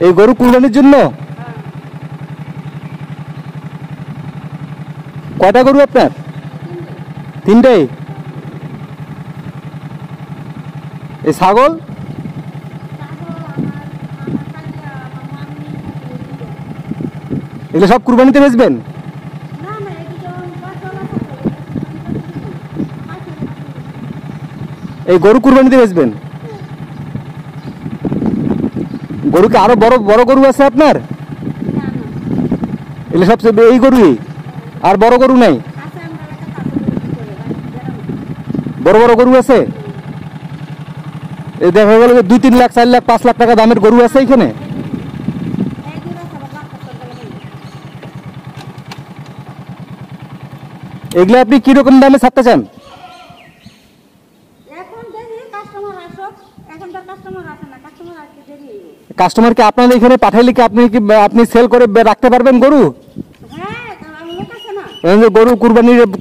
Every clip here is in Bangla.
এই গরু কুরবানির জন্য? কয়টা গরু আপনার? তিনটেই। এই ছাগল? এগুলো সব কুরবানিতে বেচবেন? এই গরু কুরবানিতে বেচবেন? গরুকে আরো বড় বড় গরু আছে আপনার? এগুলো সব এই গরুই, আর বড় গরু নাই? বড় বড় গরু আছে? এই দেখা গেল 2-3 লাখ 4 লাখ 5 লাখ টাকা দামের গরু আছে এখানে। এগুলো আপনি কিরকম দামে ছাড়তে চান? কাস্টমারকে আপনাদের এখানে পাঠাইলে কি আপনি সেল করে রাখতে পারবেন গরু? গরু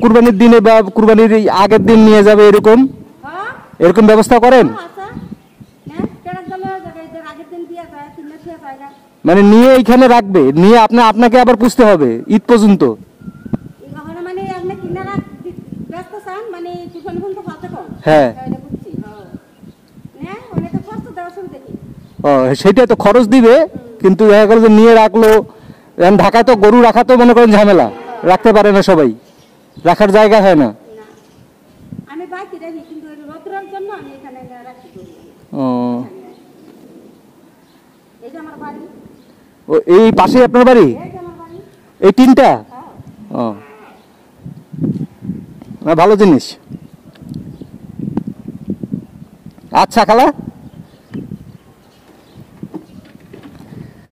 কুরবানির দিনে বা কুরবানির আগের দিন নিয়ে যাবে, এরকম ব্যবস্থা করেন? মানে নিয়ে এইখানে রাখবে, নিয়ে আপনাকে আবার পুষতে হবে ঈদ পর্যন্ত? হ্যাঁ, সেটাই তো খরচ দিবে, কিন্তু দেখা গেল যে নিয়ে রাখলো। ঢাকায় তো গরু রাখা তো মনে করেন ঝামেলা, রাখতে পারে না সবাই, রাখার জায়গা হয় না। এই পাশে আপনার বাড়ি? এই তিনটা? ভালো জিনিস। আচ্ছা খালা।